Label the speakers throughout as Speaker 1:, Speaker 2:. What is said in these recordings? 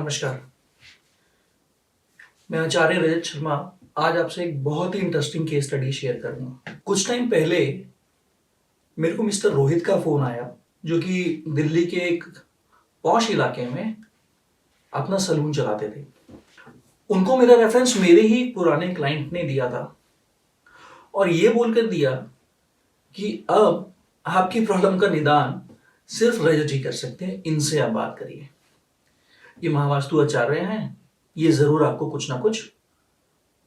Speaker 1: नमस्कार। मैं आचार्य रजत शर्मा आज आपसे एक बहुत ही इंटरेस्टिंग केस स्टडी शेयर करूंगा। कुछ टाइम पहले मेरे को मिस्टर रोहित का फोन आया, जो कि दिल्ली के एक पॉश इलाके में अपना सलून चलाते थे। उनको मेरा रेफरेंस मेरे ही पुराने क्लाइंट ने दिया था और ये बोलकर दिया कि अब आपकी प्रॉब्लम का निदान सिर्फ रजत जी कर सकते हैं, इनसे आप बात करिए। ये महावास्तु आचार्य हैं, ये जरूर आपको कुछ ना कुछ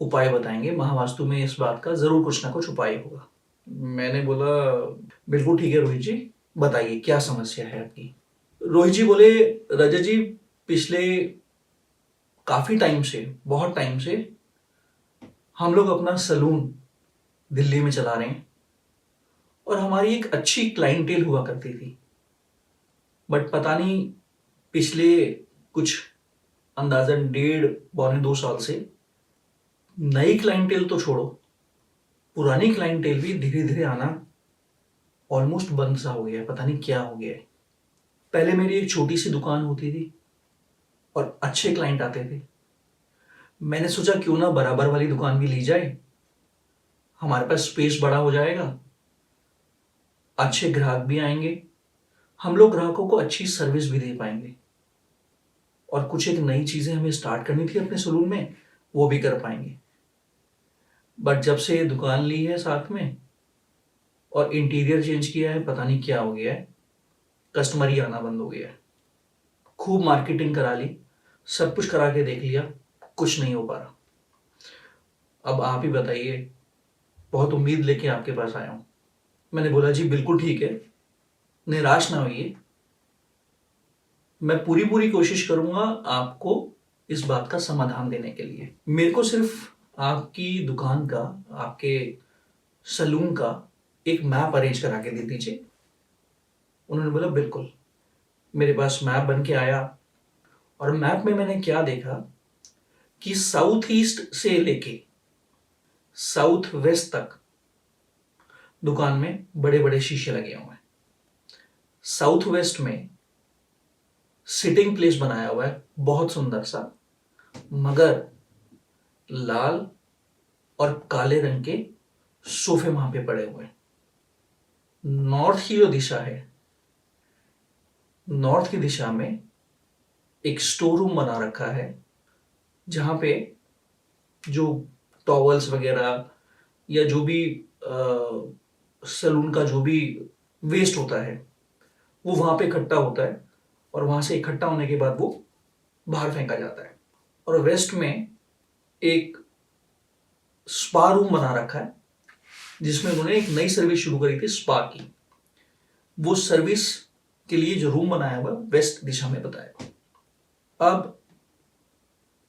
Speaker 1: उपाय बताएंगे। महावास्तु में इस बात का जरूर कुछ ना कुछ उपाय होगा। मैंने बोला बिल्कुल ठीक है रोहित जी, बताइए क्या समस्या है आपकी। रोहित जी बोले, रजत जी पिछले काफी टाइम से, बहुत टाइम से हम लोग अपना सलून दिल्ली में चला रहे हैं और हमारी एक अच्छी क्लाइंटेल हुआ करती थी, बट पता नहीं पिछले कुछ अंदाजन 1.5-2 साल से नई क्लाइंटेल तो छोड़ो, पुरानी क्लाइंटेल भी धीरे धीरे आना ऑलमोस्ट बंद सा हो गया है। पता नहीं क्या हो गया है। पहले मेरी एक छोटी सी दुकान होती थी और अच्छे क्लाइंट आते थे। मैंने सोचा क्यों ना बराबर वाली दुकान भी ली जाए, हमारे पास स्पेस बड़ा हो जाएगा, अच्छे ग्राहक भी आएंगे, हम लोग ग्राहकों को अच्छी सर्विस भी दे पाएंगे और कुछ एक नई चीजें हमें स्टार्ट करनी थी अपने सलून में, वो भी कर पाएंगे। बट जब से ये दुकान ली है साथ में और इंटीरियर चेंज किया है, पता नहीं क्या हो गया है, कस्टमर ही आना बंद हो गया है। खूब मार्केटिंग करा ली, सब कुछ करा के देख लिया, कुछ नहीं हो पा रहा। अब आप ही बताइए, बहुत उम्मीद लेके आपके पास आया हूं। मैंने बोला जी बिल्कुल ठीक है, निराश ना होइए, मैं पूरी पूरी कोशिश करूंगा आपको इस बात का समाधान देने के लिए। मेरे को सिर्फ आपकी दुकान का, आपके सलून का एक मैप अरेंज करा के दे दीजिए। उन्होंने बोला बिल्कुल। मेरे पास मैप बन के आया और मैप में मैंने क्या देखा कि साउथ ईस्ट से लेके साउथ वेस्ट तक दुकान में बड़े बड़े शीशे लगे हुए हैं। साउथ वेस्ट में सिटिंग प्लेस बनाया हुआ है बहुत सुंदर सा, मगर लाल और काले रंग के सोफे वहां पे पड़े हुए हैं। नॉर्थ की जो दिशा है, नॉर्थ की दिशा में एक स्टोर रूम बना रखा है, जहां पे जो टॉवल्स वगैरह या जो भी सलून का जो भी वेस्ट होता है वो वहां पे इकट्ठा होता है और वहां से इकट्ठा होने के बाद वो बाहर फेंका जाता है। और वेस्ट में एक स्पा रूम बना रखा है, जिसमें उन्होंने एक नई सर्विस शुरू करी थी स्पा की। वो सर्विस के लिए जो रूम बनाया हुआ वेस्ट दिशा में बताया। अब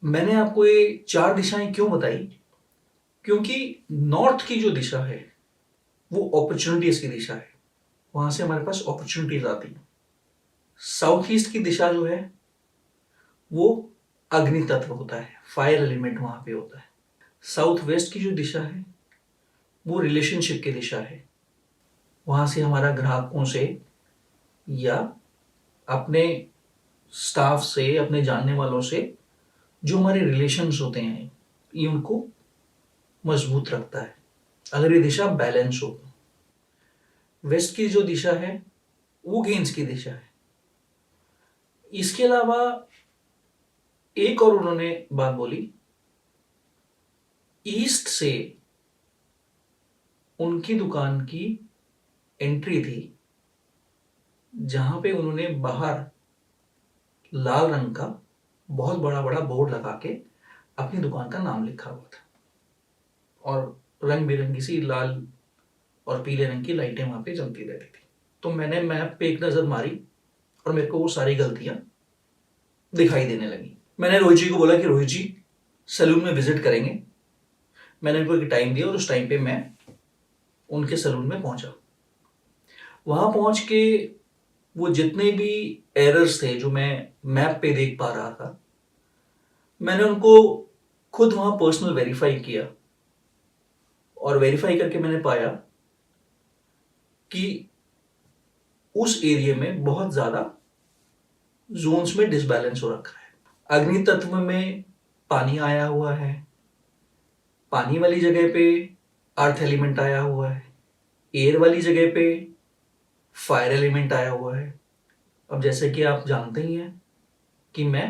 Speaker 1: मैंने आपको ये 4 दिशाएं क्यों बताई, क्योंकि नॉर्थ की जो दिशा है वो अपॉर्चुनिटीज की दिशा है, वहां से हमारे पास अपॉर्चुनिटीज आती है। साउथ ईस्ट की दिशा जो है वो अग्नि तत्व होता है, फायर एलिमेंट वहां पे होता है। साउथ वेस्ट की जो दिशा है वो रिलेशनशिप की दिशा है, वहां से हमारा ग्राहकों से या अपने स्टाफ से, अपने जानने वालों से जो हमारे रिलेशंस होते हैं, ये उनको मजबूत रखता है अगर ये दिशा बैलेंस हो। वेस्ट की जो दिशा है वो गेंस की दिशा है। इसके अलावा एक और उन्होंने बात बोली, ईस्ट से उनकी दुकान की एंट्री थी, जहां पे उन्होंने बाहर लाल रंग का बहुत बड़ा बड़ा बोर्ड लगा के अपनी दुकान का नाम लिखा हुआ था और रंग बिरंगी सी लाल और पीले रंग की लाइटें वहां पे जलती रहती थी। तो मैंने मैप पे एक नजर मारी और मेरे को वो सारी गलतियां दिखाई देने लगी। मैंने रोहित जी को बोला कि रोहित जी सलून में विजिट करेंगे। मैंने उनको एक टाइम दिया और उस टाइम पे मैं उनके सलून में पहुंचा। वहां पहुंच के वो जितने भी एरर्स थे जो मैं मैप पे देख पा रहा था, मैंने उनको खुद वहां पर्सनल वेरीफाई किया और वेरीफाई करके मैंने पाया कि उस एरिया में बहुत ज्यादा जोन्स में डिसबैलेंस हो रखा है। अग्नि तत्व में पानी आया हुआ है, पानी वाली जगह पे अर्थ एलिमेंट आया हुआ है, एयर वाली जगह पे फायर एलिमेंट आया हुआ है। अब जैसे कि आप जानते ही हैं कि मैं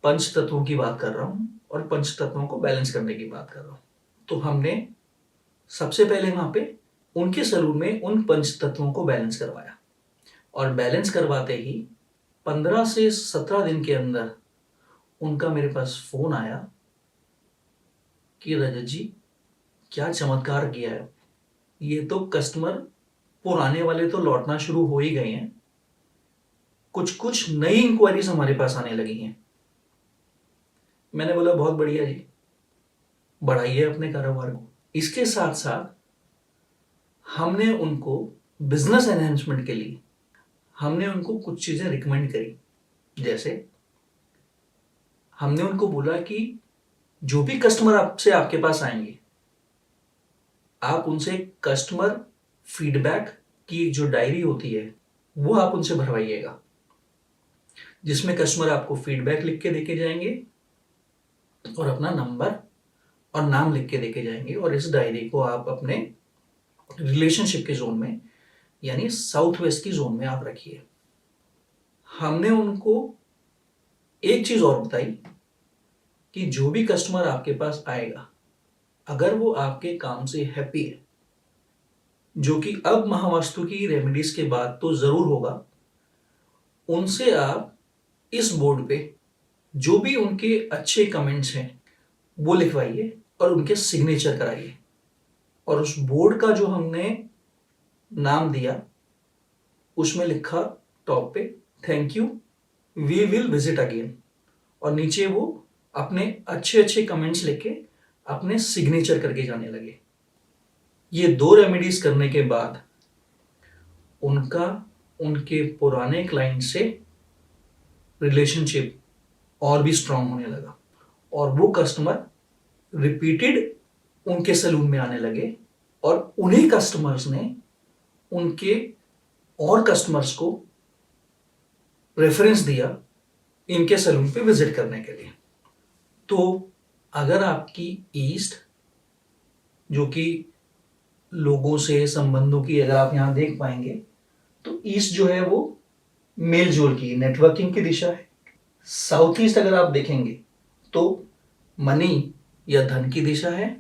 Speaker 1: पंच तत्वों की बात कर रहा हूं और पंच तत्वों को बैलेंस करने की बात कर रहा हूं। तो हमने सबसे पहले वहां पे उनके सलून में उन पंच तत्वों को बैलेंस करवाया, और बैलेंस करवाते ही 15 से 17 दिन के अंदर उनका मेरे पास फोन आया कि रजत जी, क्या चमत्कार किया है, ये तो कस्टमर पुराने वाले तो लौटना शुरू हो ही गए हैं, कुछ कुछ नई इंक्वायरीज हमारे पास आने लगी हैं। मैंने बोला बहुत बढ़िया जी, बढ़ाइए अपने कारोबार को। इसके साथ साथ हमने उनको बिजनेस एनहेंसमेंट के लिए हमने उनको कुछ चीजें रिकमेंड करी। जैसे हमने उनको बोला कि जो भी कस्टमर आपसे आपके पास आएंगे, आप उनसे कस्टमर फीडबैक की जो डायरी होती है वो आप उनसे भरवाइएगा, जिसमें कस्टमर आपको फीडबैक लिख के देके जाएंगे और अपना नंबर और नाम लिख के देके जाएंगे, और इस डायरी को आप अपने रिलेशनशिप के जोन में यानी साउथ वेस्ट की जोन में आप रखिए। हमने उनको एक चीज और बताई कि जो भी कस्टमर आपके पास आएगा, अगर वो आपके काम से हैप्पी है, जो कि अब महावास्तु की रेमेडीज के बाद तो जरूर होगा, उनसे आप इस बोर्ड पे जो भी उनके अच्छे कमेंट्स हैं वो लिखवाइए और उनके सिग्नेचर कराइए। और उस बोर्ड का जो हमने नाम दिया उसमें लिखा टॉप पे, thank you, we will visit again, और नीचे वो अपने अच्छे अच्छे कमेंट्स लिख के अपने सिग्नेचर करके जाने लगे। ये 2 रेमेडीज करने के बाद उनका उनके पुराने क्लाइंट से रिलेशनशिप और भी स्ट्रांग होने लगा, और वो कस्टमर रिपीटेड उनके सैलून में आने लगे, और उन्हीं कस्टमर्स ने उनके और कस्टमर्स को रेफरेंस दिया इनके सैलून पे विजिट करने के लिए। तो अगर आपकी ईस्ट, जो कि लोगों से संबंधों की, अगर आप यहां देख पाएंगे तो ईस्ट जो है वो मेल जोल की, नेटवर्किंग की दिशा है। साउथ ईस्ट अगर आप देखेंगे तो मनी या धन की दिशा है।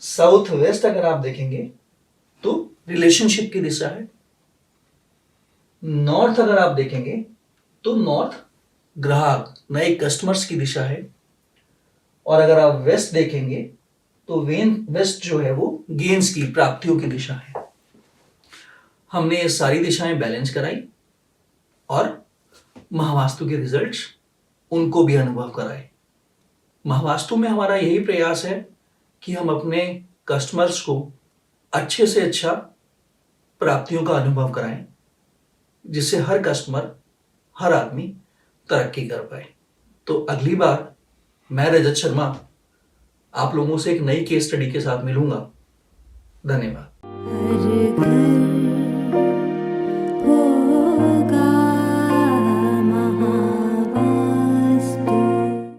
Speaker 1: साउथ वेस्ट अगर आप देखेंगे तो रिलेशनशिप की दिशा है। नॉर्थ अगर आप देखेंगे तो नॉर्थ ग्राहक, नए कस्टमर्स की दिशा है। और अगर आप वेस्ट देखेंगे तो वेस्ट जो है वो गेन्स की, प्राप्तियों की दिशा है। हमने ये सारी दिशाएं बैलेंस कराई और महावास्तु के रिजल्ट्स उनको भी अनुभव कराए। महावास्तु में हमारा यही प्रयास है कि हम अपने कस्टमर्स को अच्छे से अच्छा प्राप्तियों का अनुभव कराएं, जिससे हर कस्टमर, हर आदमी तरक्की कर पाए। तो अगली बार मैं रजत शर्मा आप लोगों से एक नई केस स्टडी के साथ मिलूंगा। धन्यवाद।